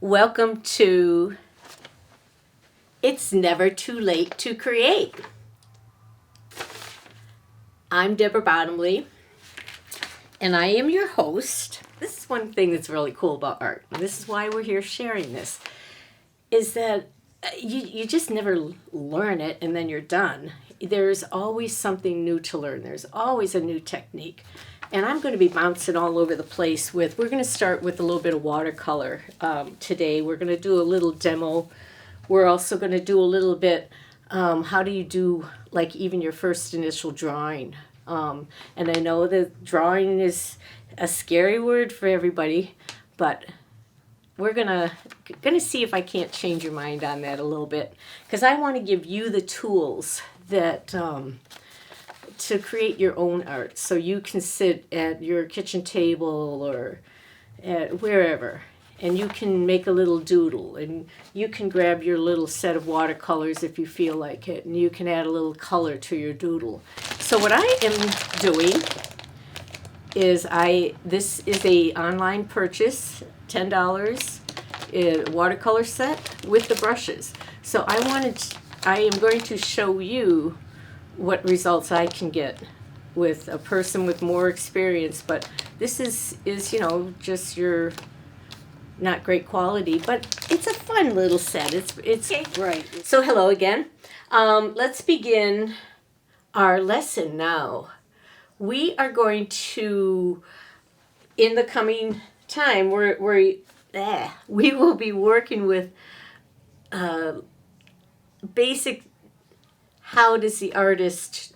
Welcome to It's Never Too Late to Create. I'm Deborah Bottomley, and I am your host. This is one thing that's really cool about art, and this is why we're here sharing this, is that you just never learn it and then you're done. There's always something new to learn. There's always a new technique. And I'm going to be bouncing all over the place we're going to start with a little bit of watercolor today. We're going to do a little demo. We're also going to do a little bit, how do you do like even your first initial drawing? And I know that drawing is a scary word for everybody, but we're gonna see if I can't change your mind on that a little bit, because I want to give you the tools that to create your own art, so you can sit at your kitchen table or at wherever, and you can make a little doodle, and you can grab your little set of watercolors if you feel like it, and you can add a little color to your doodle. So what I am doing is this is a online purchase, $10, watercolor set with the brushes. So I am going to show you what results I can get with a person with more experience, but this is just your not great quality, but it's a fun little set. It's okay. Right. So hello again. Let's begin our lesson now. We are going to, in the coming time, we will be working with basic, how does the artist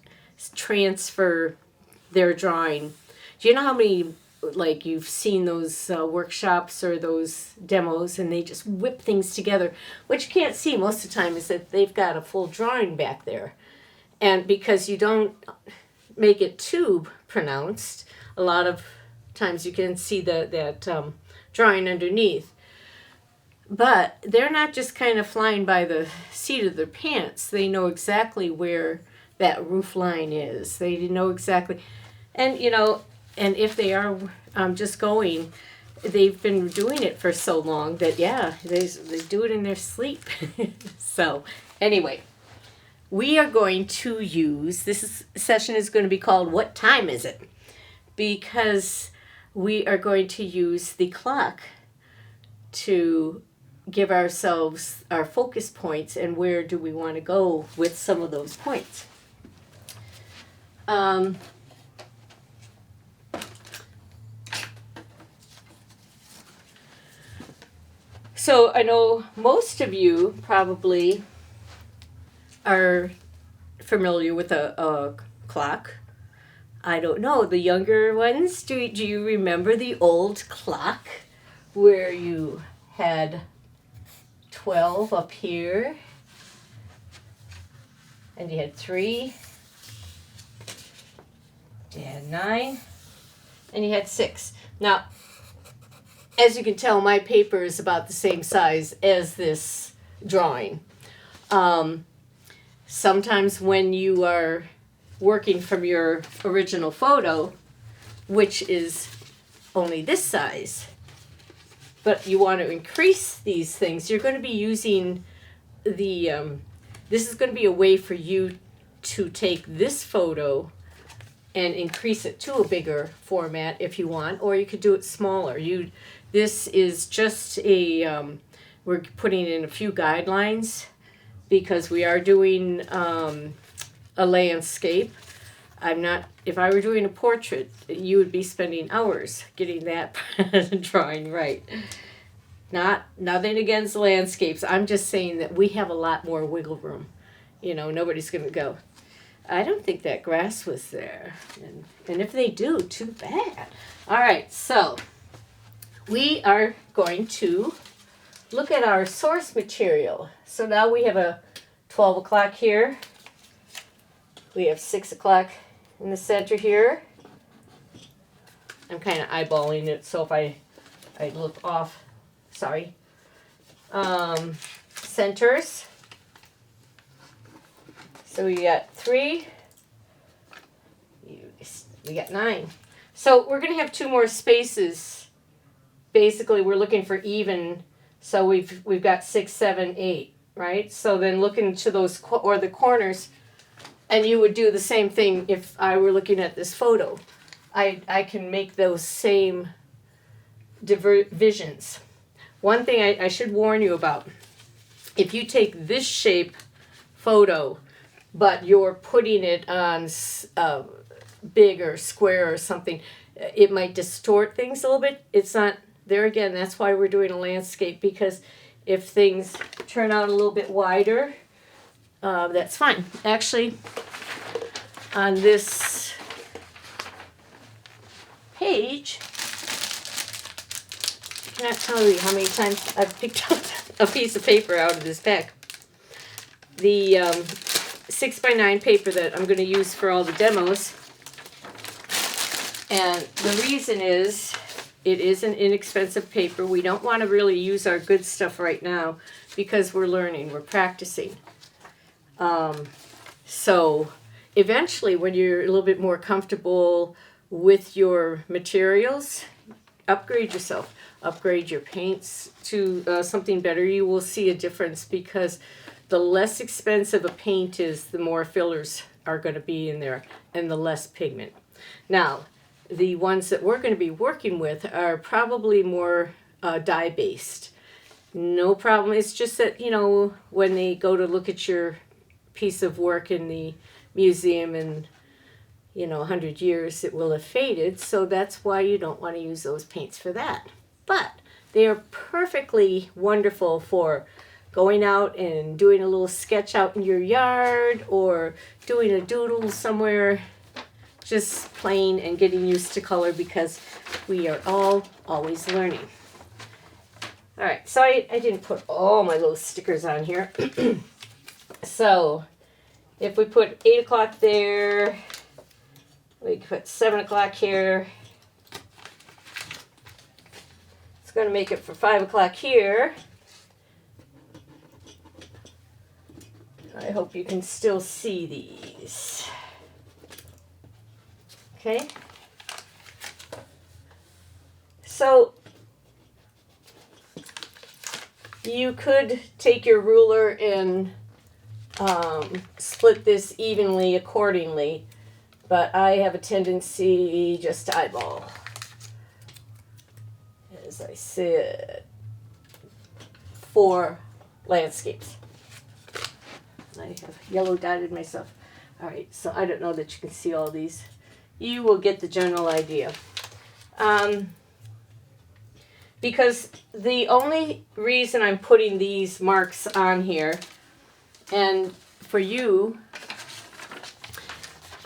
transfer their drawing? Do you know how many, like, you've seen those workshops or those demos and they just whip things together? What you can't see most of the time is that they've got a full drawing back there. And because you don't make it too pronounced, a lot of times you can see that drawing underneath. But they're not just kind of flying by the seat of their pants. They know exactly where that roof line is. They know exactly. And, and if they are just going, they've been doing it for so long that, they do it in their sleep. So, anyway, we are going to use, session is going to be called What Time Is It? Because we are going to use the clock to give ourselves our focus points and where do we want to go with some of those points. So I know most of you probably are familiar with a clock. I don't know, the younger ones, do you remember the old clock where you had 12 up here, and you had 3, you had 9, and you had 6. Now, as you can tell, my paper is about the same size as this drawing. Sometimes when you are working from your original photo, which is only this size, but you want to increase these things, you're going to be using this is going to be a way for you to take this photo and increase it to a bigger format if you want, or you could do it smaller. This is just we're putting in a few guidelines because we are doing a landscape. If I were doing a portrait, you would be spending hours getting that drawing right. Nothing against landscapes. I'm just saying that we have a lot more wiggle room. Nobody's going to go, I don't think that grass was there. And if they do, too bad. All right, so we are going to look at our source material. So now we have a 12 o'clock here. We have 6 o'clock in the center here. I'm kind of eyeballing it, so if I look off, sorry. Centers. So we got 3. We got 9. So we're going to have 2 more spaces. Basically, we're looking for even So we've got 6, 7, 8, right? So then look into those or the corners, and you would do the same thing if I were looking at this photo. I can make those same divisions. One thing I should warn you about, if you take this shape photo, but you're putting it on big or square or something, it might distort things a little bit. It's not, there again, that's why we're doing a landscape, because if things turn out a little bit wider, that's fine. Actually, on this page, I cannot tell you how many times I've picked up a piece of paper out of this pack. The 6x9 paper that I'm going to use for all the demos. And the reason is, it is an inexpensive paper. We don't want to really use our good stuff right now because we're learning, we're practicing. So eventually, when you're a little bit more comfortable with your materials, upgrade yourself. Upgrade your paints to something better. You will see a difference, because the less expensive a paint is, the more fillers are going to be in there and the less pigment. Now, the ones that we're going to be working with are probably more dye-based. No problem. It's just that, you know, when they go to look at your piece of work in the museum in, you know, 100 years, it will have faded. So that's why you don't want to use those paints for that. But they are perfectly wonderful for going out and doing a little sketch out in your yard, or doing a doodle somewhere, just playing and getting used to color, because we are all always learning. All right, so I didn't put all my little stickers on here. So if we put 8 o'clock there, we can put 7 o'clock here. It's going to make it for 5 o'clock here. I hope you can still see these. Okay. So you could take your ruler and split this evenly accordingly, but I have a tendency just to eyeball. As I said, for landscapes. I have yellow dotted myself. All right, so I don't know that you can see all these. You will get the general idea. Because the only reason I'm putting these marks on here, and for you,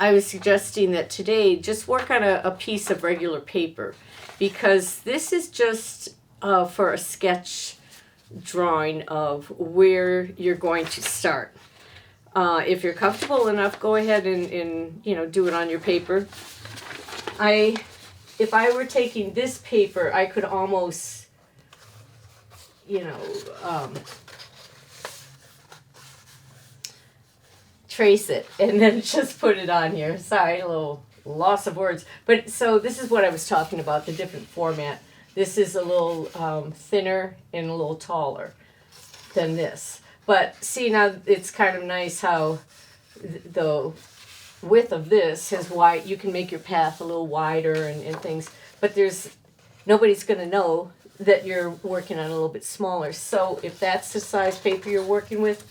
I was suggesting that today just work on a piece of regular paper, because this is just for a sketch drawing of where you're going to start. If you're comfortable enough, go ahead and you know, do it on your paper. If I were taking this paper, I could almost, you know, trace it and then just put it on here. Sorry, a little loss of words. But so this is what I was talking about, the different format. This is a little thinner and a little taller than this. But see, now it's kind of nice how the width of this is wide. You can make your path a little wider and things. But nobody's going to know that you're working on a little bit smaller. So if that's the size paper you're working with,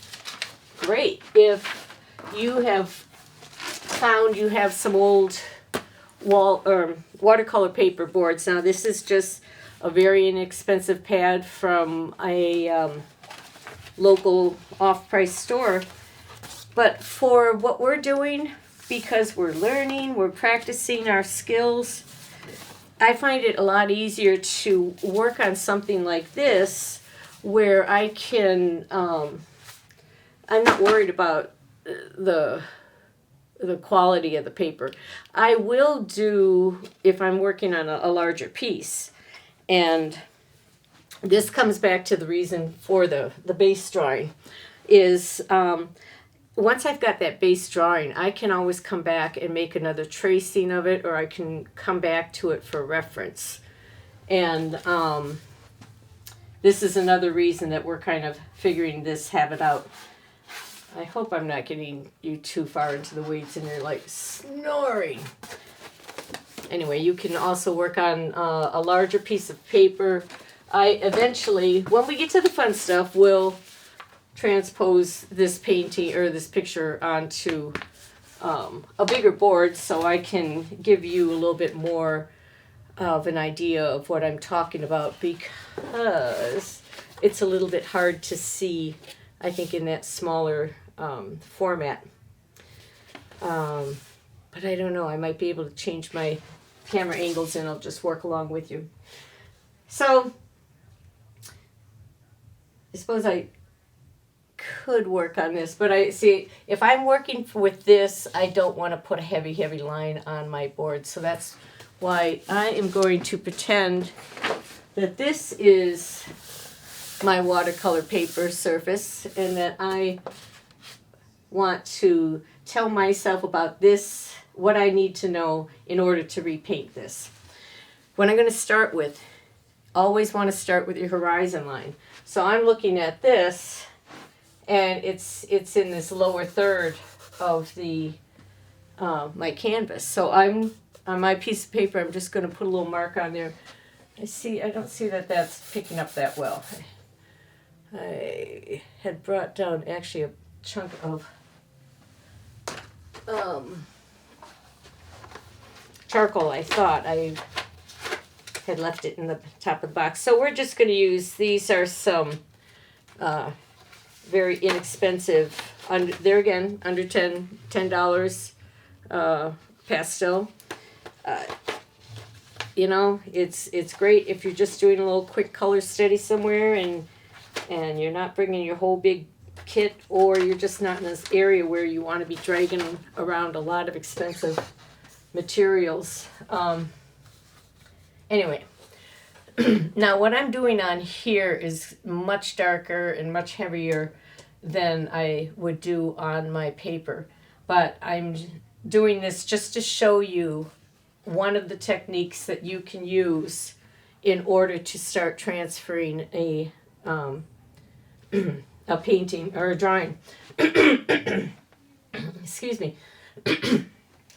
great. If you have found you have some old watercolor paper boards. Now this is just a very inexpensive pad from a local off-price store. But for what we're doing, because we're learning, we're practicing our skills, I find it a lot easier to work on something like this where I can, I'm not worried about the quality of the paper. I will do if I'm working on a larger piece. And this comes back to the reason for the base drawing is once I've got that base drawing, I can always come back and make another tracing of it, or I can come back to it for reference. And this is another reason that we're kind of figuring this habit out. I hope I'm not getting you too far into the weeds and you're like snoring. Anyway, you can also work on a larger piece of paper. I eventually, when we get to the fun stuff, will transpose this painting or this picture onto a bigger board so I can give you a little bit more of an idea of what I'm talking about, because it's a little bit hard to see, I think, in that smaller format. But I don't know, I might be able to change my camera angles and I'll just work along with you. So I suppose I could work on this, but I see if I'm working with this, I don't want to put a heavy line on my board. So that's why I am going to pretend that this is my watercolor paper surface and that I want to tell myself about this, what I need to know in order to repaint this. What I'm going to start with, always want to start with your horizon line. So I'm looking at this and it's in this lower third of the my canvas. So I'm on my piece of paper, I'm just going to put a little mark on there. I don't see that that's picking up that well. I had brought down actually a chunk of charcoal. I thought I had left it in the top of the box. So we're just going to use, these are some very inexpensive, there again, under $10 pastel. You know, it's great if you're just doing a little quick color study somewhere and you're not bringing your whole big kit, or you're just not in this area where you want to be dragging around a lot of expensive materials. Anyway, now what I'm doing on here is much darker and much heavier than I would do on my paper, but I'm doing this just to show you one of the techniques that you can use in order to start transferring a painting or a drawing. Excuse me.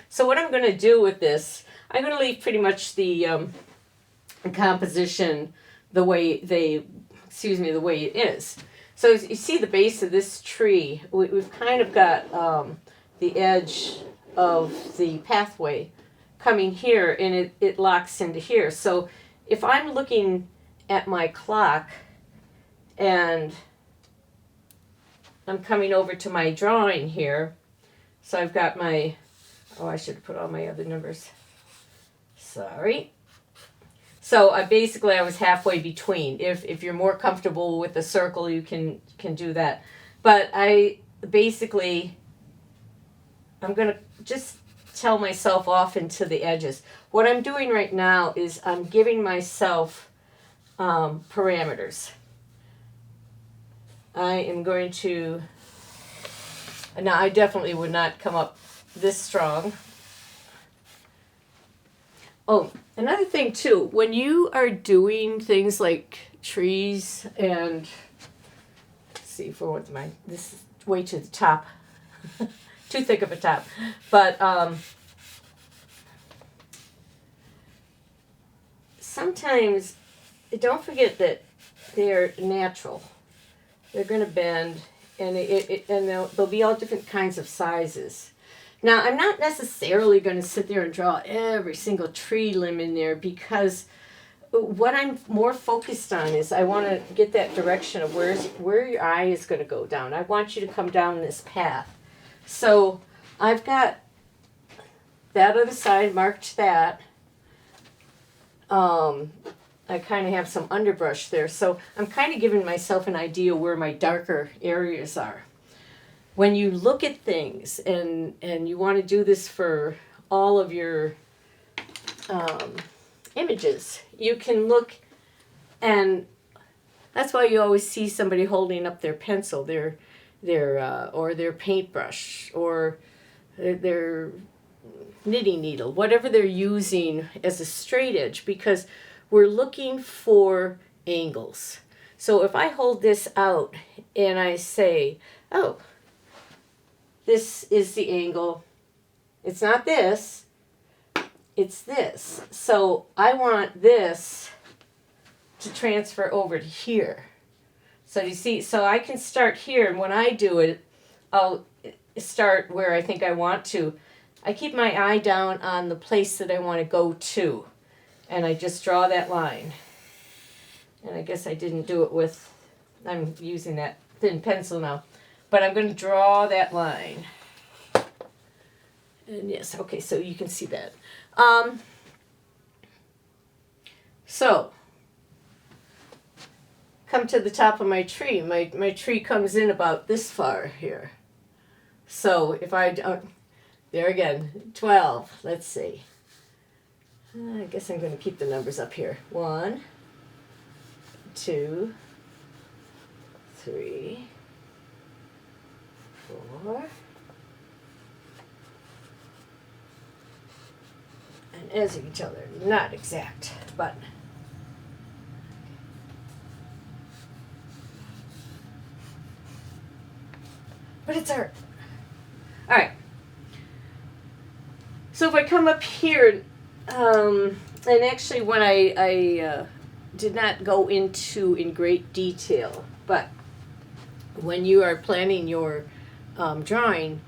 So what I'm going to do with this, I'm going to leave pretty much the composition the way the way it is. So as you see the base of this tree, we've kind of got the edge of the pathway coming here, and it locks into here. So if I'm looking at my clock and I'm coming over to my drawing here, so I've got my, I should have put all my other numbers. Sorry. So I was halfway between. If you're more comfortable with the circle, you can do that. But I'm going to just tell myself off into the edges. What I'm doing right now is I'm giving myself parameters. I am going to, now I definitely would not come up this strong. Oh, another thing too, when you are doing things like trees and, let's see, this is way to the top, too thick of a top, but sometimes don't forget that they're natural. They're going to bend, and there'll be all different kinds of sizes. Now, I'm not necessarily going to sit there and draw every single tree limb in there, because what I'm more focused on is I want to get that direction of where your eye is going to go down. I want you to come down this path. So I've got that other side marked that. I kind of have some underbrush there. So I'm kind of giving myself an idea where my darker areas are. When you look at things, and you want to do this for all of your images, you can look, and that's why you always see somebody holding up their pencil, or their paintbrush, or their knitting needle, whatever they're using as a straight edge, because we're looking for angles. So if I hold this out and I say, oh, this is the angle. It's not this, it's this. So I want this to transfer over to here. So you see, so I can start here, and when I do it, I'll start where I think I want to. I keep my eye down on the place that I want to go to, and I just draw that line. And I guess I didn't do it with, I'm using that thin pencil now, but I'm going to draw that line. And yes, okay, so you can see that. So, come to the top of my tree. My tree comes in about this far here. So if I, there again, 12, let's see. I guess I'm going to keep the numbers up here. 1, 2, 3, 4. And as you can tell, they're not exact, but it's art. All right. So if I come up here, and actually when I did not go into in great detail, but when you are planning your drawing,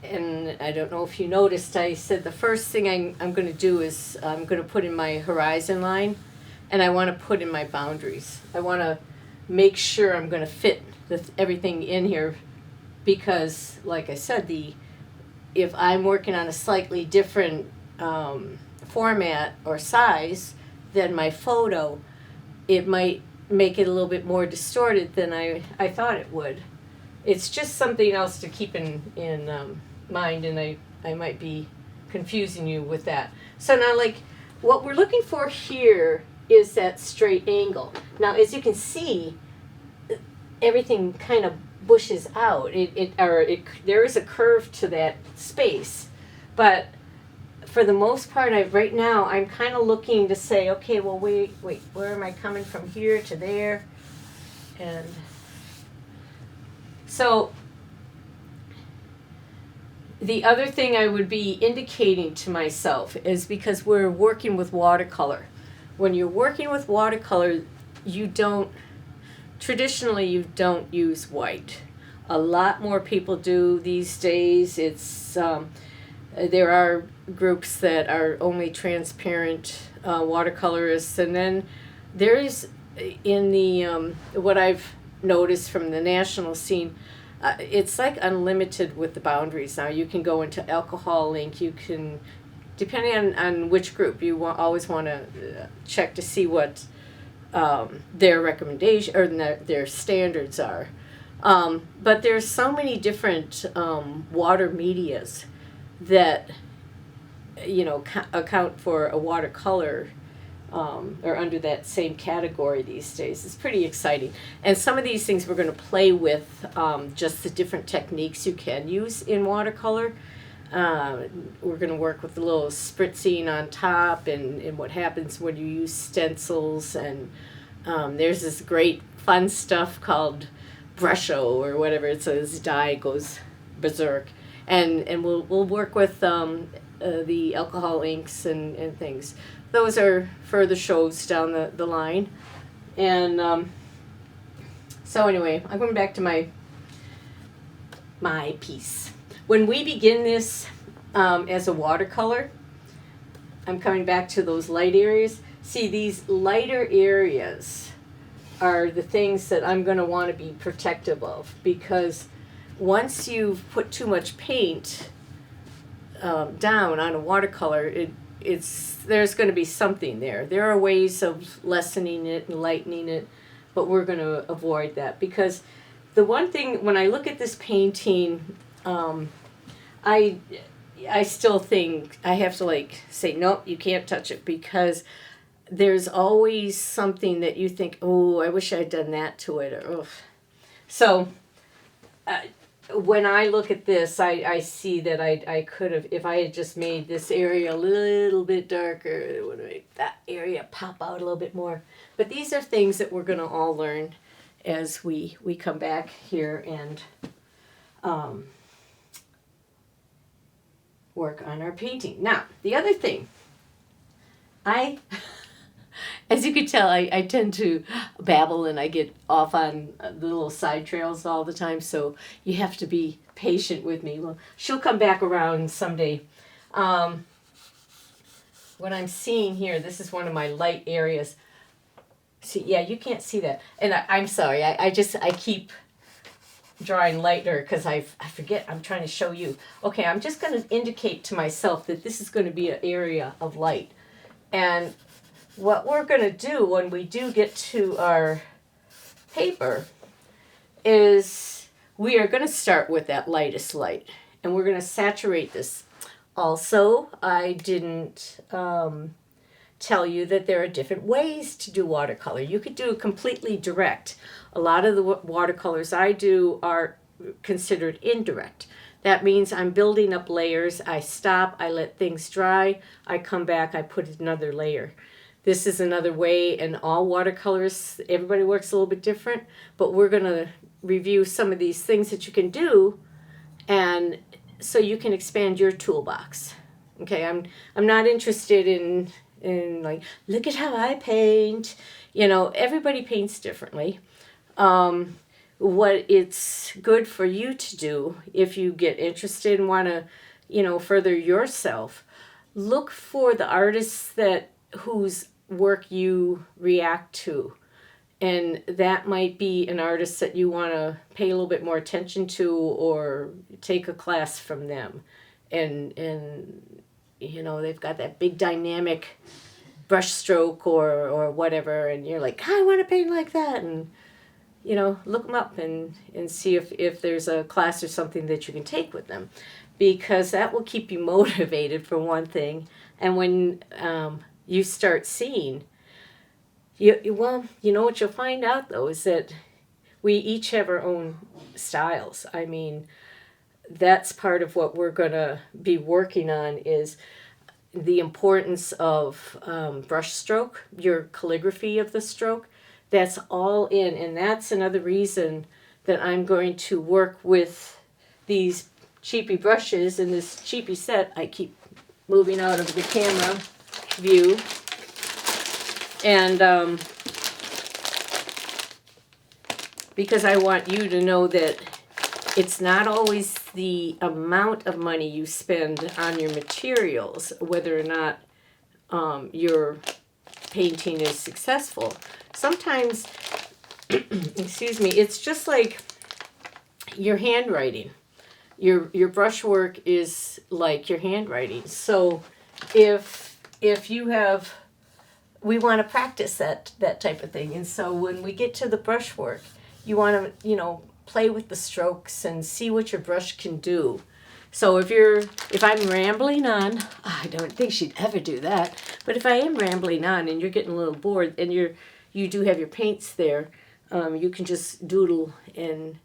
and I don't know if you noticed, I said the first thing I'm going to do is I'm going to put in my horizon line, and I want to put in my boundaries. I want to make sure I'm going to fit everything in here, because like I said, if I'm working on a slightly different format or size than my photo, it might make it a little bit more distorted than I thought it would. It's just something else to keep in mind, and I might be confusing you with that. So now, like, what we're looking for here is that straight angle. Now, as you can see, everything kind of bushes out. There is a curve to that space, but for the most part, right now I'm kind of looking to say, okay, well, wait, where am I coming from here to there? And so the other thing I would be indicating to myself is, because we're working with watercolor. When you're working with watercolor, traditionally you don't use white. A lot more people do these days. There are groups that are only transparent watercolorists, and then there is in the what I've noticed from the national scene, it's like unlimited with the boundaries. Now you can go into alcohol ink, you can, depending on which group, always want to check to see what their recommendation or their standards are. But there's so many different water medias that account for a watercolor or under that same category these days. It's pretty exciting. And some of these things we're going to play with, just the different techniques you can use in watercolor. We're going to work with a little spritzing on top, and what happens when you use stencils. And there's this great fun stuff called Brusho or whatever. It's a dye goes berserk. And we'll work with the alcohol inks and things. Those are further shows down the line. And so anyway, I'm going back to my piece. When we begin this as a watercolor, I'm coming back to those light areas. See, these lighter areas are the things that I'm going to want to be protective of, because once you've put too much paint down on a watercolor, there's going to be something there. There are ways of lessening it and lightening it, but we're going to avoid that, because the one thing when I look at this painting, I still think I have to say, nope, you can't touch it, because there's always something that you think, oh, I wish I'd done that to it. Or, so when I look at this, I see that I could have, if I had just made this area a little bit darker, it would have made that area pop out a little bit more. But these are things that we're going to all learn as we come back here and work on our painting. Now, the other thing, as you can tell, I tend to babble and I get off on the little side trails all the time, so you have to be patient with me. Well, she'll come back around someday. What I'm seeing here, this is one of my light areas. See, yeah, you can't see that. And I'm sorry, I keep drawing lighter because I forget, I'm trying to show you. Okay, I'm just going to indicate to myself that this is going to be an area of light. And what we're going to do when we do get to our paper is we are going to start with that lightest light. And we're going to saturate this. Also, I didn't tell you that there are different ways to do watercolor. You could do it completely direct. A lot of the watercolors I do are considered indirect. That means I'm building up layers. I stop, I let things dry, I come back, I put another layer. This is another way, and all watercolors, everybody works a little bit different, but we're going to review some of these things that you can do, and so you can expand your toolbox. Okay, I'm not interested in like, look at how I paint. You know, everybody paints differently. What it's good for you to do if you get interested and want to, you know, further yourself, look for the artists whose work you react to. And that might be an artist that you want to pay a little bit more attention to or take a class from them. And you know, they've got that big dynamic brush stroke or whatever, and you're like, I want to paint like that. And, you know, look them up and see if there's a class or something that you can take with them, because that will keep you motivated for one thing. And when you start seeing, you know what you'll find out though is that we each have our own styles. I mean, that's part of what we're going to be working on is the importance of brush stroke, your calligraphy of the stroke. That's all in, and that's another reason that I'm going to work with these cheapy brushes in this cheapy set. I keep moving out of the camera view. And because I want you to know that it's not always the amount of money you spend on your materials, whether or not your painting is successful. Sometimes, excuse me, it's just like your handwriting. Your brushwork is like your handwriting. So if you have, we want to practice that type of thing. And so when we get to the brushwork, you want to, you know, play with the strokes and see what your brush can do. So if I'm rambling on, I don't think she'd ever do that, but if I am rambling on and you're getting a little bored and you do have your paints there, you can just doodle and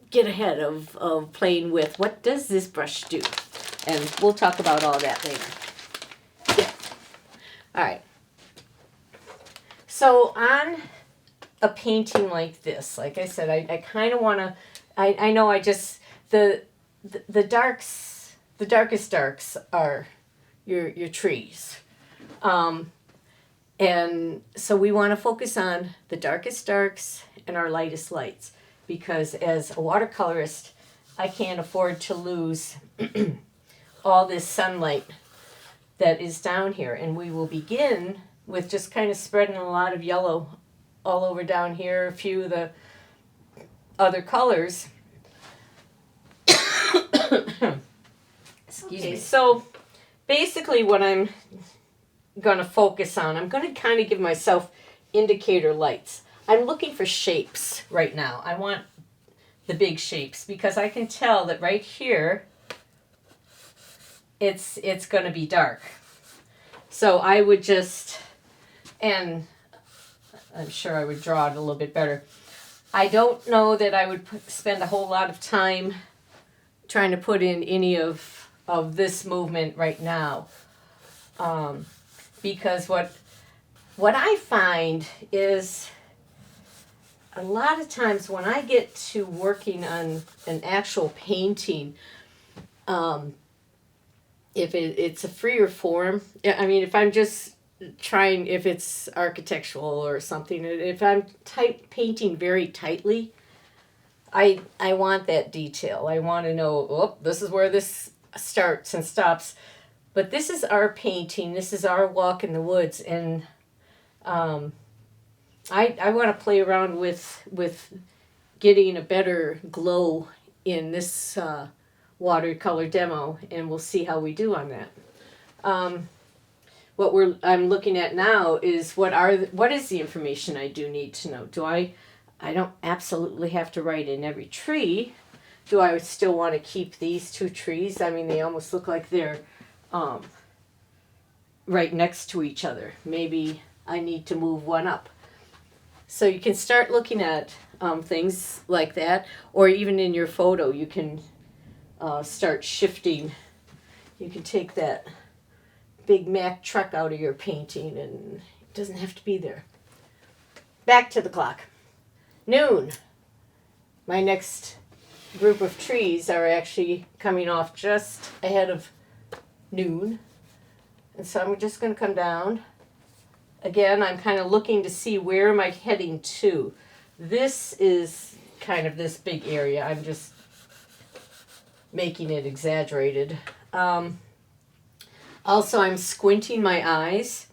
get ahead of playing with what does this brush do, and we'll talk about all that later. Yeah. All right. So on a painting like this, like I said, I kind of want to, I know I just, the darkest darks are your trees. And so we want to focus on the darkest darks and our lightest lights, because as a watercolorist, I can't afford to lose all this sunlight that is down here. And we will begin with just kind of spreading a lot of yellow all over down here, a few of the other colors. Excuse me. So basically what I'm going to focus on, I'm going to kind of give myself indicator lights. I'm looking for shapes right now. I want the big shapes because I can tell that right here it's going to be dark. So I would just, and I'm sure I would draw it a little bit better. I don't know that I would spend a whole lot of time trying to put in any of this movement right now. Because what I find is a lot of times when I get to working on an actual painting, if it's a freer form, I mean, if I'm just trying, if it's architectural or something, if I'm painting very tightly, I want that detail. I want to know, oh, this is where this starts and stops. But this is our painting. This is our walk in the woods, and I want to play around with getting a better glow in this watercolor demo, and we'll see how we do on that. What I'm looking at now is what is the information I do need to know. I don't absolutely have to write in every tree. Do I still want to keep these two trees? I mean, they almost look like they're right next to each other. Maybe I need to move one up. So you can start looking at things like that, or even in your photo, you can start shifting. You can take that Big Mac truck out of your painting, and it doesn't have to be there. Back to the clock. Noon. My next group of trees are actually coming off just ahead of noon. And so I'm just going to come down. Again, I'm kind of looking to see where am I heading to. This is kind of this big area. I'm just making it exaggerated. Also, I'm squinting my eyes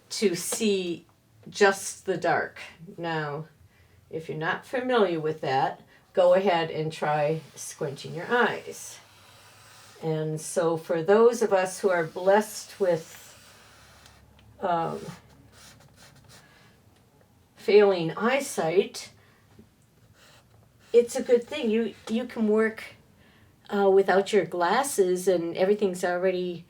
to see just the dark. Now, if you're not familiar with that, go ahead and try squinting your eyes. And so for those of us who are blessed with failing eyesight, it's a good thing. You can work without your glasses, and everything's already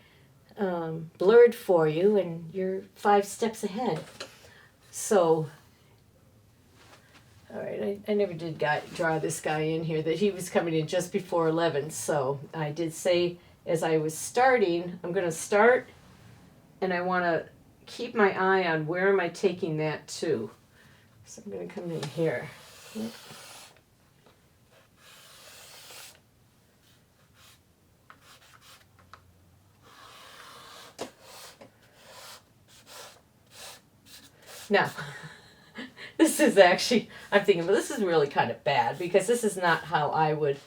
blurred for you, and you're 5 steps ahead. So, all right, I never did draw this guy in here, that he was coming in just before 11. So I did say as I was starting, I'm going to start, and I want to keep my eye on where am I taking that to. So I'm going to come in here. Now, this is actually, I'm thinking, well, this is really kind of bad, because this is not how I would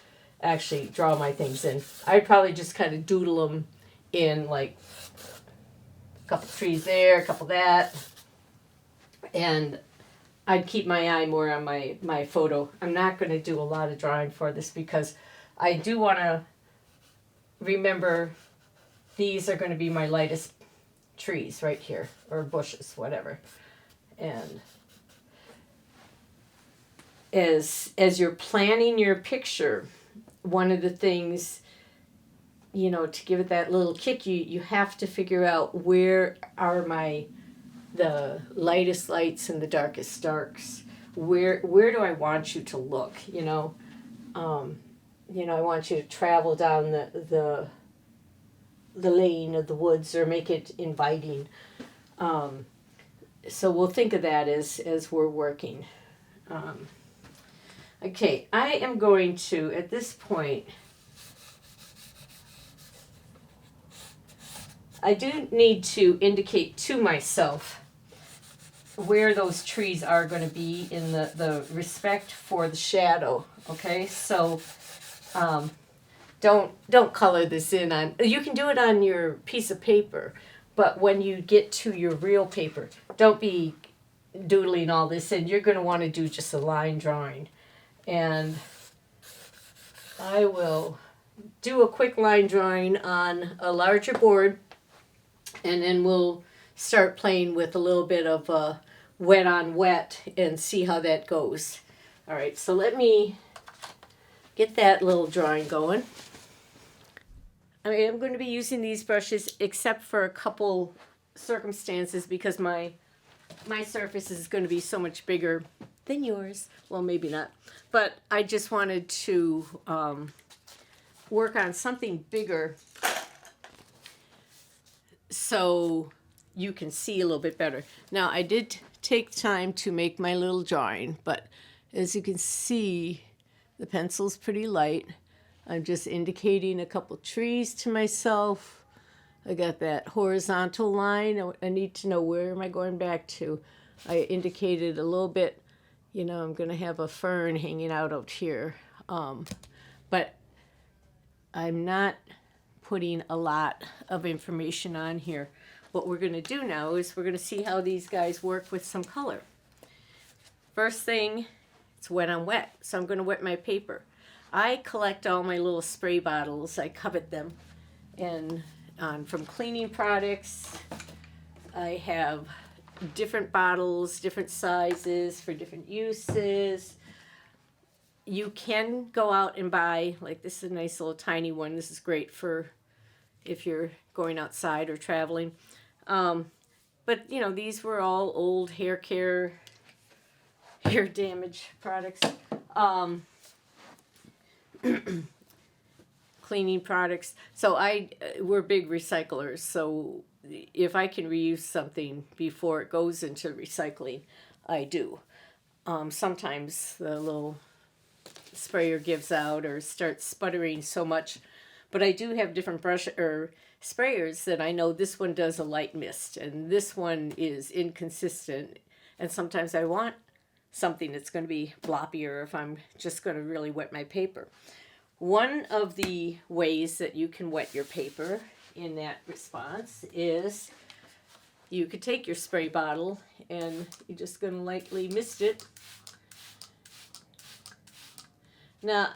actually draw my things in. I'd probably just kind of doodle them in, like a couple trees there, a couple that, and I'd keep my eye more on my photo. I'm not going to do a lot of drawing for this, because I do want to remember these are going to be my lightest trees right here, or bushes, whatever. And as you're planning your picture, one of the things, to give it that little kick, you have to figure out where are the lightest lights and the darkest darks. Where do I want you to look? I want you to travel down the lane of the woods, or make it inviting. So we'll think of that as we're working. Okay, I am going to, at this point, I do need to indicate to myself where those trees are going to be in the respect for the shadow. Okay, so don't color this in on. You can do it on your piece of paper, but when you get to your real paper, don't be doodling all this in. You're going to want to do just a line drawing. And I will do a quick line drawing on a larger board, and then we'll start playing with a little bit of wet on wet and see how that goes. All right, so let me get that little drawing going. I am going to be using these brushes except for a couple circumstances, because my surface is going to be so much bigger than yours. Well, maybe not. But I just wanted to work on something bigger so you can see a little bit better. Now, I did take time to make my little drawing, but as you can see, the pencil's pretty light. I'm just indicating a couple trees to myself. I got that horizontal line. I need to know, where am I going back to? I indicated a little bit, I'm going to have a fern hanging out here. But I'm not putting a lot of information on here. What we're going to do now is we're going to see how these guys work with some color. First thing, it's wet on wet, so I'm going to wet my paper. I collect all my little spray bottles. I covet them. And from cleaning products, I have different bottles, different sizes for different uses. You can go out and buy, like, this is a nice little tiny one. This is great for if you're going outside or traveling. But, these were all old hair care, hair damage products. Cleaning products. So we're big recyclers. So if I can reuse something before it goes into recycling, I do. Sometimes the little sprayer gives out or starts sputtering so much, but I do have different sprayers that I know this one does a light mist and this one is inconsistent, and sometimes I want something that's going to be floppier if I'm just going to really wet my paper. One of the ways that you can wet your paper in that response is you could take your spray bottle and you're just going to lightly mist it. Now,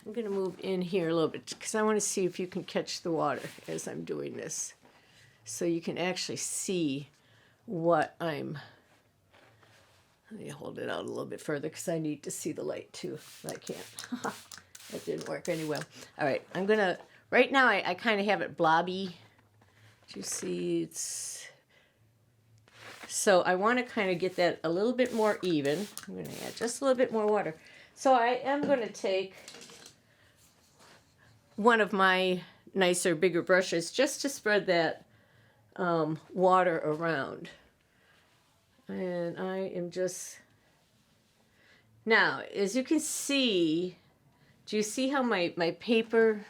I'm going to move in here a little bit because I want to see if you can catch the water as I'm doing this, so you can actually see what I'm... Let me hold it out a little bit further because I need to see the light too. I can't. That didn't work any well. All right, I'm going to... Right now, I kind of have it blobby. Do you see? So I want to kind of get that a little bit more even. I'm going to add just a little bit more water. So I am going to take one of my nicer, bigger brushes just to spread that water around. And I am just... Now, as you can see, do you see how my paper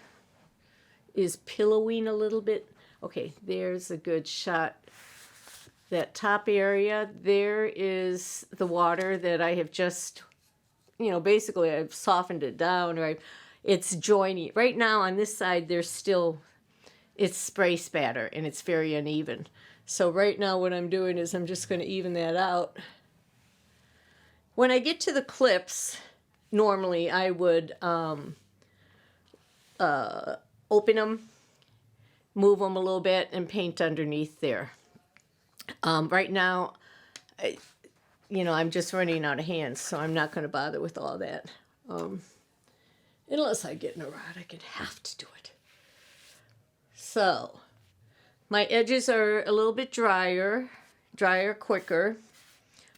is pillowing a little bit? Okay, there's a good shot. That top area, there is the water that I have just, basically I've softened it down, or it's joining. Right now on this side, it's spray spatter and it's very uneven. So right now what I'm doing is I'm just going to even that out. When I get to the clips, normally I would open them, move them a little bit, and paint underneath there. Right now, I'm just running out of hands, so I'm not going to bother with all that. Unless I get in a rut, I could have to do it. So, my edges are a little bit drier quicker.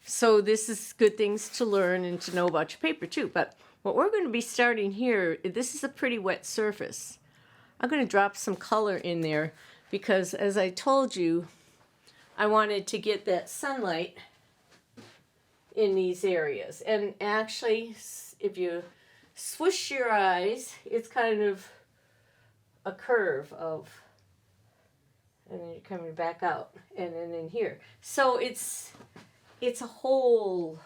So this is good things to learn and to know about your paper too. But what we're going to be starting here, this is a pretty wet surface. I'm going to drop some color in there because, as I told you, I wanted to get that sunlight in these areas. And actually, if you swish your eyes, it's kind of a curve of... And then you're coming back out, and then in here. So it's a whole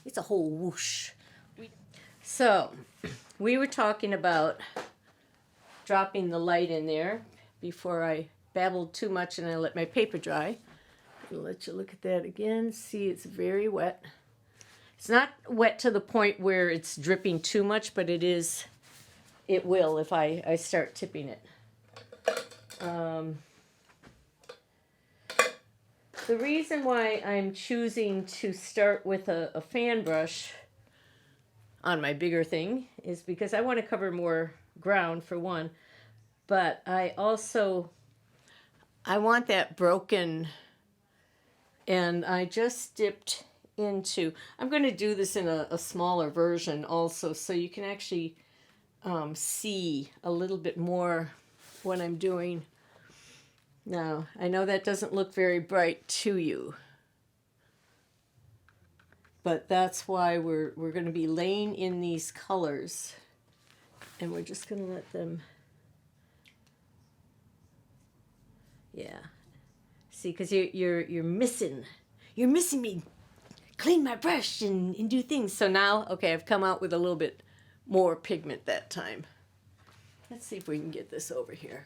whoosh. So we were talking about dropping the light in there before I babbled too much and I let my paper dry. I'll let you look at that again. See, it's very wet. It's not wet to the point where it's dripping too much, but it will if I start tipping it. The reason why I'm choosing to start with a fan brush on my bigger thing is because I want to cover more ground, for one, but I want that broken, and I just dipped into... I'm going to do this in a smaller version also, so you can actually see a little bit more what I'm doing. Now, I know that doesn't look very bright to you, but that's why we're going to be laying in these colors, and we're just going to let them, yeah. See, because you're missing me. Clean my brush and do things. So now, okay, I've come out with a little bit more pigment that time. Let's see if we can get this over here.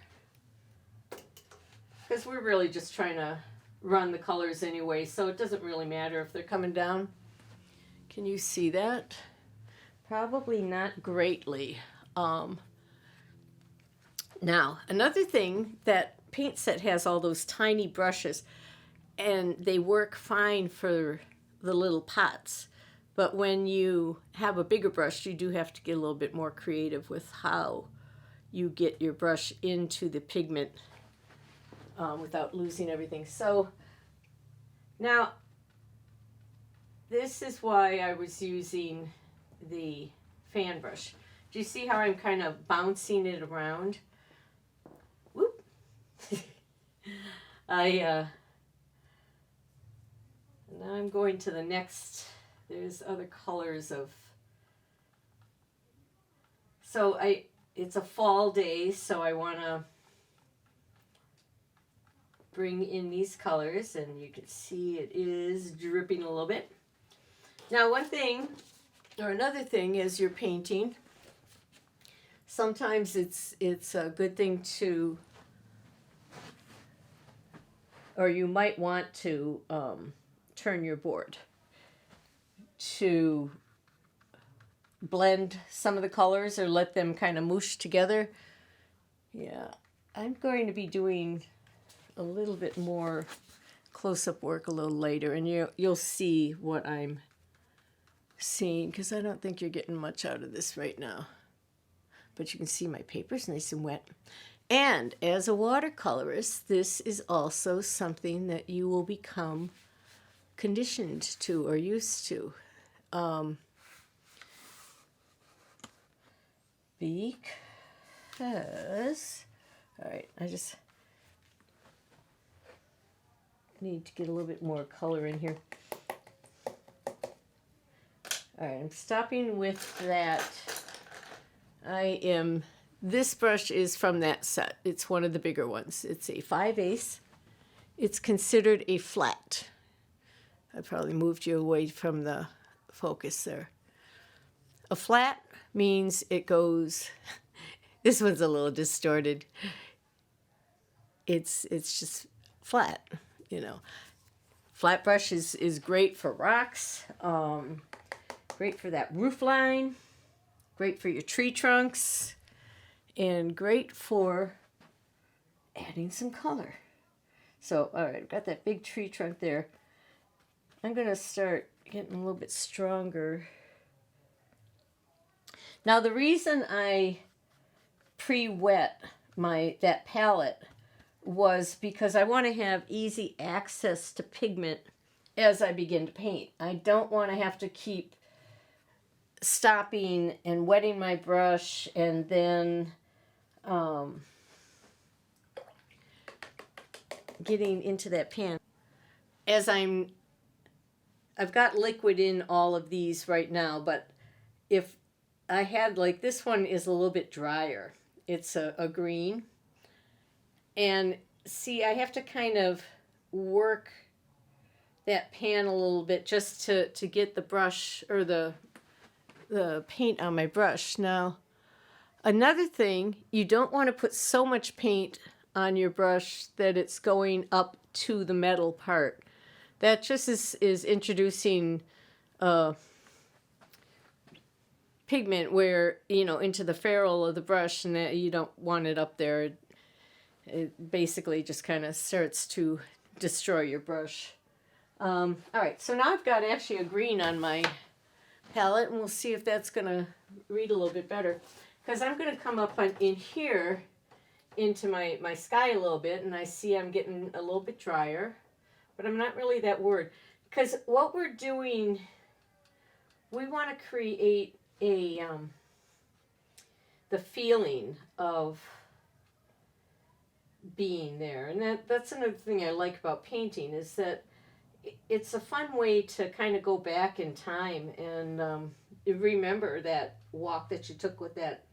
Because we're really just trying to run the colors anyway, so it doesn't really matter if they're coming down. Can you see that? Probably not greatly. Now, another thing, that paint set has all those tiny brushes, and they work fine for the little pots. But when you have a bigger brush, you do have to get a little bit more creative with how you get your brush into the pigment without losing everything. So now, this is why I was using the fan brush. Do you see how I'm kind of bouncing it around? Whoop! Now I'm going to the next. There's other colors of. So it's a fall day, so I want to bring in these colors, and you can see it is dripping a little bit. Now, one thing, or another thing, is you're painting. Sometimes it's a good thing to, or you might want to turn your board to blend some of the colors or let them kind of moosh together. Yeah, I'm going to be doing a little bit more close-up work a little later, and you'll see what I'm seeing, because I don't think you're getting much out of this right now. But you can see my paper's nice and wet. And as a watercolorist, this is also something that you will become conditioned to or used to. Because, all right, I just need to get a little bit more color in here. All right, I'm stopping with that. This brush is from that set. It's one of the bigger ones. It's a 5/8. It's considered a flat. I probably moved you away from the focus there. A flat means it goes, this one's a little distorted. It's just flat, you know. Flat brush is great for rocks, great for that roof line, great for your tree trunks, and great for adding some color. So, all right, I've got that big tree trunk there. I'm going to start getting a little bit stronger. Now, the reason I pre-wet that palette was because I want to have easy access to pigment as I begin to paint. I don't want to have to keep stopping and wetting my brush and then getting into that pan. As I've got liquid in all of these right now, but if I had, like, this one is a little bit drier. It's a green. And see, I have to kind of work that pan a little bit just to get the brush or the paint on my brush. Now, another thing, you don't want to put so much paint on your brush that it's going up to the metal part. That just is introducing pigment where, into the ferrule of the brush, and that you don't want it up there. It basically just kind of starts to destroy your brush. All right, so now I've got actually a green on my palette, and we'll see if that's going to read a little bit better. Because I'm going to come up in here into my sky a little bit, and I see I'm getting a little bit drier, but I'm not really that worried. Because what we're doing, we want to create the feeling of being there. And that's another thing I like about painting, is that it's a fun way to kind of go back in time and remember that walk that you took with that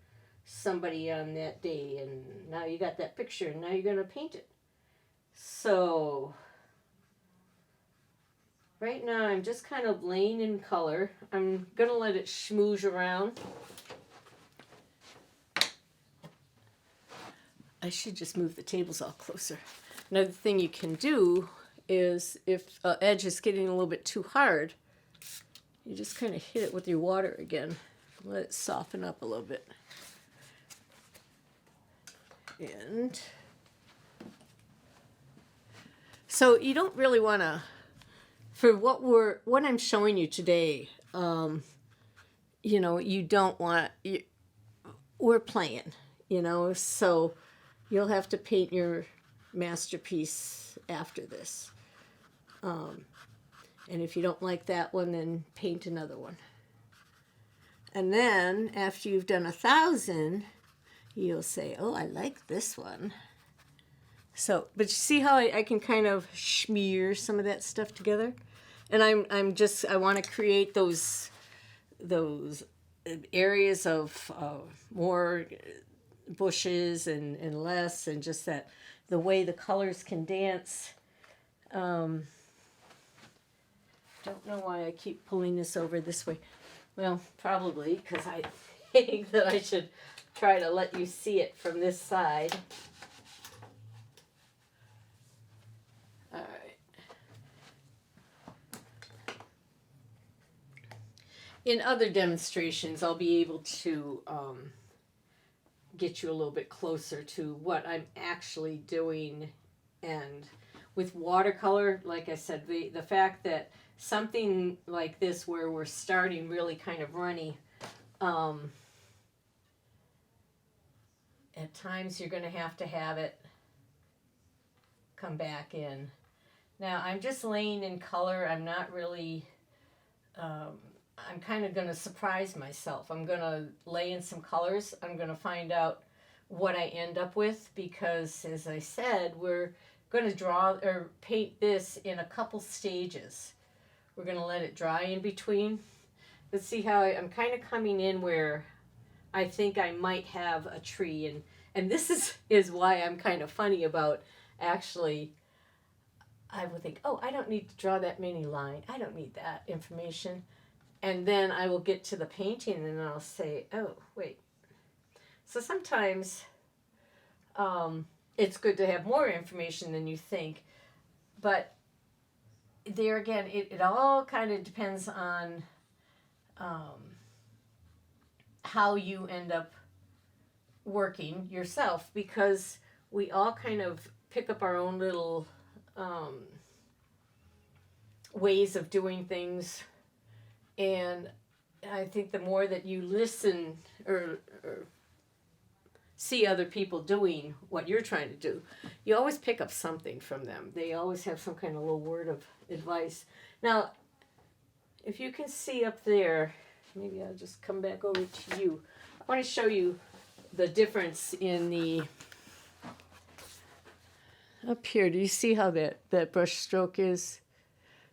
somebody on that day, and now you got that picture, and now you're going to paint it. So right now I'm just kind of laying in color. I'm going to let it schmooze around. I should just move the tables all closer. Another thing you can do is, if an edge is getting a little bit too hard, you just kind of hit it with your water again. Let it soften up a little bit. And so you don't really want to, for what I'm showing you today, you know, you don't want, we're playing, you know, so you'll have to paint your masterpiece after this. And if you don't like that one, then paint another one. And then after you've done 1,000, you'll say, oh, I like this one. So, but you see how I can kind of smear some of that stuff together? And I want to create those areas of more bushes and less, and just that the way the colors can dance. Don't know why I keep pulling this over this way. Well, probably because I think that I should try to let you see it from this side. All right. In other demonstrations, I'll be able to get you a little bit closer to what I'm actually doing. And with watercolor, like I said, the fact that something like this, where we're starting really kind of runny, at times you're going to have it come back in. Now I'm just laying in color. I'm not really, I'm kind of going to surprise myself. I'm going to lay in some colors. I'm going to find out what I end up with, because as I said, we're going to draw or paint this in a couple stages. We're going to let it dry in between. Let's see how I'm kind of coming in where I think I might have a tree. And this is why I'm kind of funny about, actually, I will think, oh, I don't need to draw that many lines. I don't need that information. And then I will get to the painting and I'll say, oh, wait. So sometimes it's good to have more information than you think. But there again, it all kind of depends on how you end up working yourself, because we all kind of pick up our own little ways of doing things. And I think the more that you listen or see other people doing what you're trying to do, you always pick up something from them. They always have some kind of little word of advice. Now, if you can see up there, maybe I'll just come back over to you. I want to show you the difference in the, up here, do you see how that brush stroke is?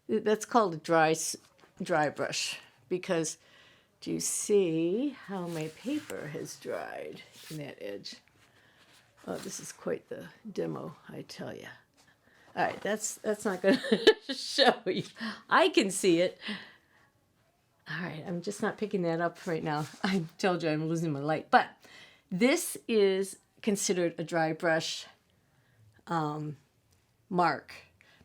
That's called a dry brush, because do you see how my paper has dried in that edge? Oh, this is quite the demo, I tell you. All right, that's not going to show you. I can see it. All right, I'm just not picking that up right now. I told you I'm losing my light. But this is considered a dry brush mark.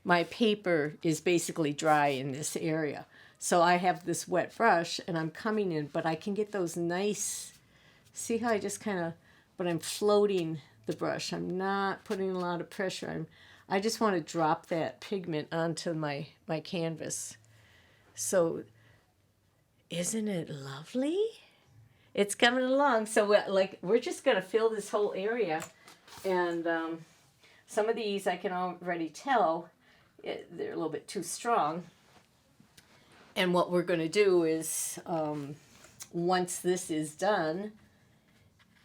My paper is basically dry in this area. So I have this wet brush and I'm coming in, but I can get those nice, see how I just kind of, but I'm floating the brush. I'm not putting a lot of pressure. I just want to drop that pigment onto my canvas. So isn't it lovely? It's coming along. So we're just going to fill this whole area. And some of these I can already tell they're a little bit too strong. And what we're going to do is, once this is done,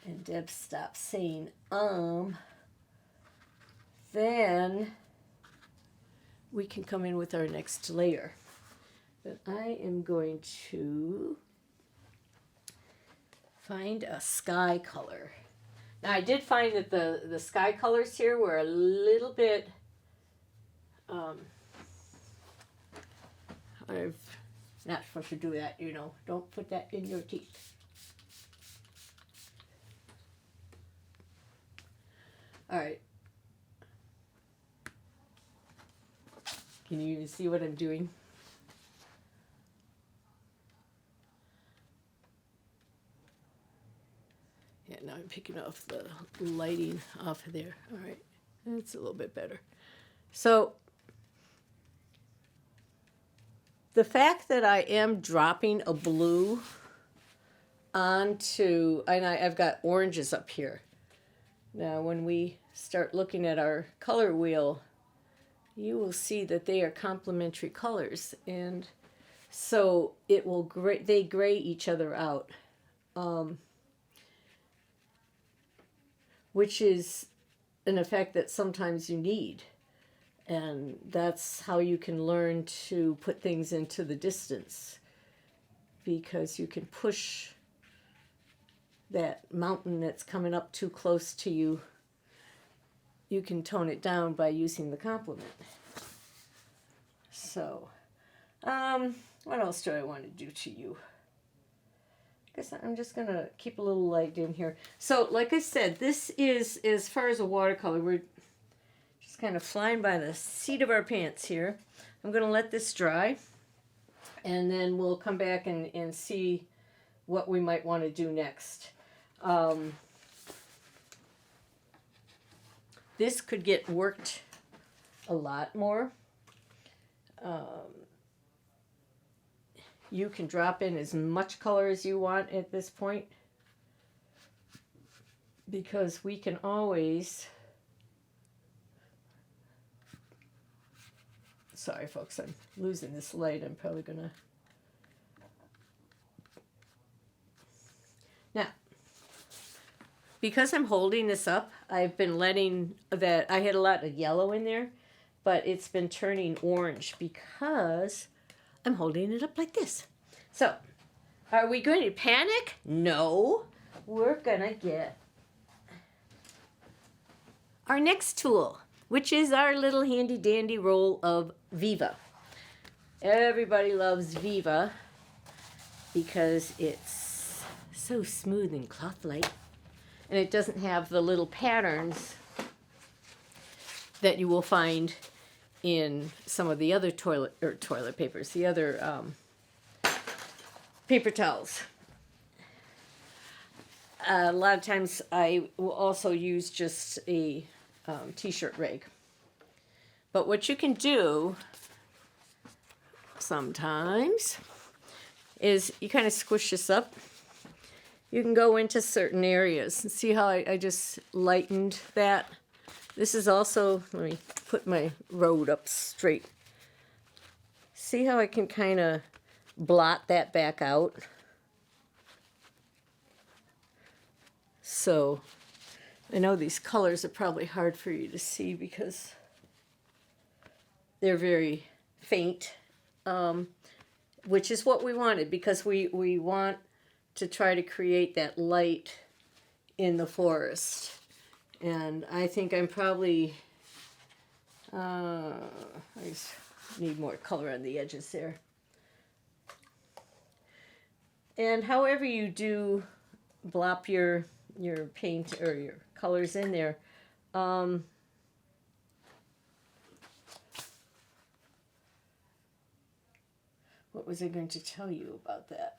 and Deb stops saying, then we can come in with our next layer. But I am going to find a sky color. Now I did find that the sky colors here were a little bit, I've not supposed to do that, you know, don't put that in your teeth. All right. Can you even see what I'm doing? Yeah, now I'm picking off the lighting off of there. All right, that's a little bit better. So the fact that I am dropping a blue onto, and I've got oranges up here. Now when we start looking at our color wheel, you will see that they are complementary colors, and so it will they gray each other out, which is an effect that sometimes you need, and that's how you can learn to put things into the distance, because you can push that mountain that's coming up too close to you. You can tone it down by using the complement. So, what else do I want to do to you? I guess I'm just going to keep a little light in here. So, like I said, this is, as far as a watercolor, we're just kind of flying by the seat of our pants here. I'm going to let this dry, and then we'll come back and see what we might want to do next. This could get worked a lot more. You can drop in as much color as you want at this point, because we can always, sorry folks, I'm losing this light. I'm probably gonna, now because I'm holding this up, I've been letting that, I had a lot of yellow in there, but it's been turning orange because I'm holding it up like this. So, are we going to panic? No. We're going to get our next tool, which is our little handy dandy roll of Viva. Everybody loves Viva because it's so smooth and cloth-like, and it doesn't have the little patterns that you will find in some of the other toilet papers, the other paper towels. A lot of times I will also use just a t-shirt rag. But what you can do sometimes is you kind of squish this up. You can go into certain areas and see how I just lightened that. This is also, let me put my road up straight. See how I can kind of blot that back out? So, I know these colors are probably hard for you to see because they're very faint, which is what we wanted, because we want to try to create that light in the forest. And I think I'm probably, I just need more color on the edges there. And however you do blop your paint or your colors in there, what was I going to tell you about that?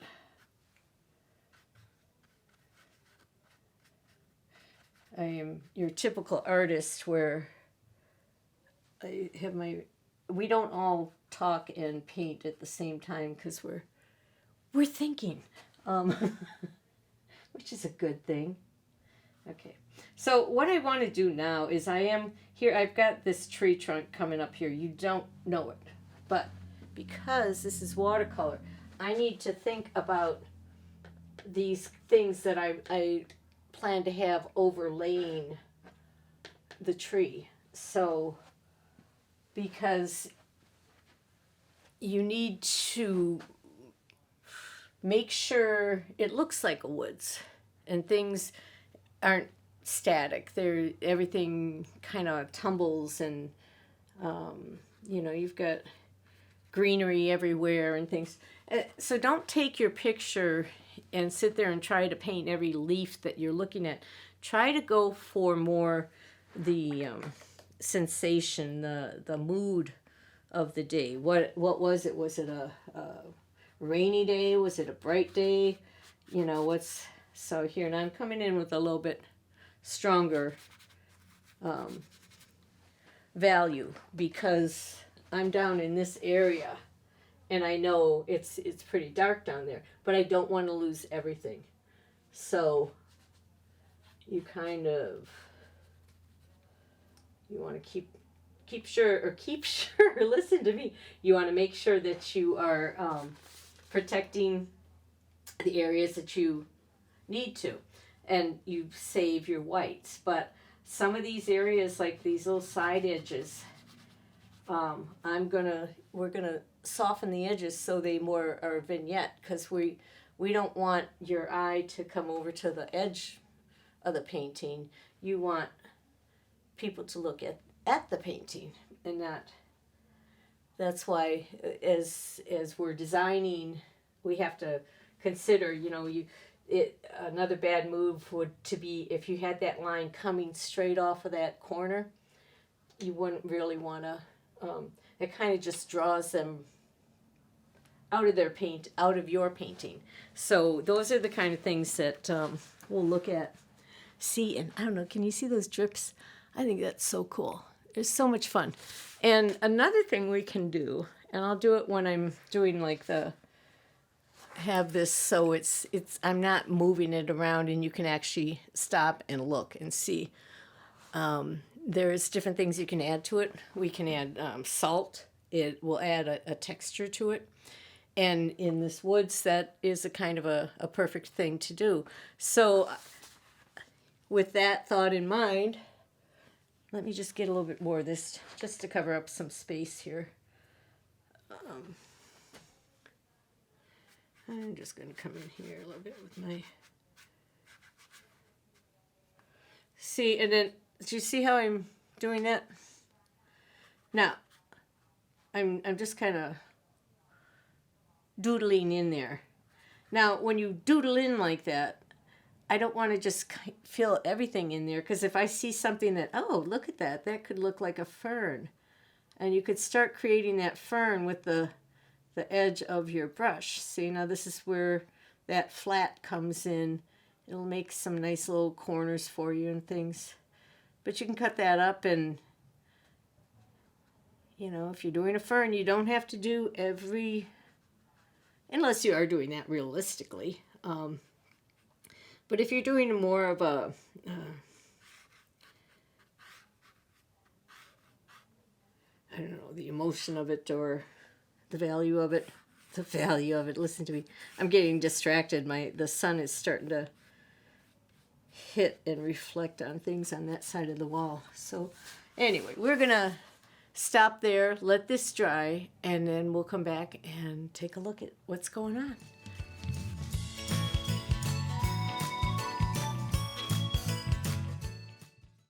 I am your typical artist where I have we don't all talk and paint at the same time because we're thinking, which is a good thing. Okay, so what I want to do now is I am here, I've got this tree trunk coming up here. You don't know it, but because this is watercolor, I need to think about these things that I plan to have overlaying the tree. So, because you need to make sure it looks like a woods and things aren't static. Everything kind of tumbles and, you've got greenery everywhere and things. So don't take your picture and sit there and try to paint every leaf that you're looking at. Try to go for more the sensation, the mood of the day. What was it? Was it a rainy day? Was it a bright day? So here, and I'm coming in with a little bit stronger value because I'm down in this area and I know it's pretty dark down there, but I don't want to lose everything. So you want to keep sure, listen to me. You want to make sure that you are protecting the areas that you need to, and you save your whites. But some of these areas, like these little side edges, we're gonna soften the edges so they more are vignette, because we don't want your eye to come over to the edge of the painting. You want people to look at the painting and not. That's why as we're designing, we have to consider, another bad move would to be if you had that line coming straight off of that corner. You wouldn't really want to. It kind of just draws them out of your painting. So those are the kind of things that we'll look at. See, and I don't know, can you see those drips? I think that's so cool. It's so much fun. And another thing we can do, and I'll do it when I'm doing have this so it's I'm not moving it around and you can actually stop and look and see. There's different things you can add to it. We can add salt. It will add a texture to it. And in this woods, that is a kind of a perfect thing to do. So with that thought in mind, let me just get a little bit more of this just to cover up some space here. I'm just going to come in here a little bit with my... See, and then, do you see how I'm doing that? Now, I'm just kind of doodling in there. Now, when you doodle in like that, I don't want to just fill everything in there, because if I see something that, oh, look at that, that could look like a fern. And you could start creating that fern with the edge of your brush. See, now this is where that flat comes in. It'll make some nice little corners for you and things. But you can cut that up, and if you're doing a fern, you don't have to do every, unless you are doing that realistically. But if you're doing more of a I don't know, the emotion of it or the value of it. Listen to me. I'm getting distracted. The sun is starting to hit and reflect on things on that side of the wall. So anyway, we're going to stop there, let this dry, and then we'll come back and take a look at what's going on.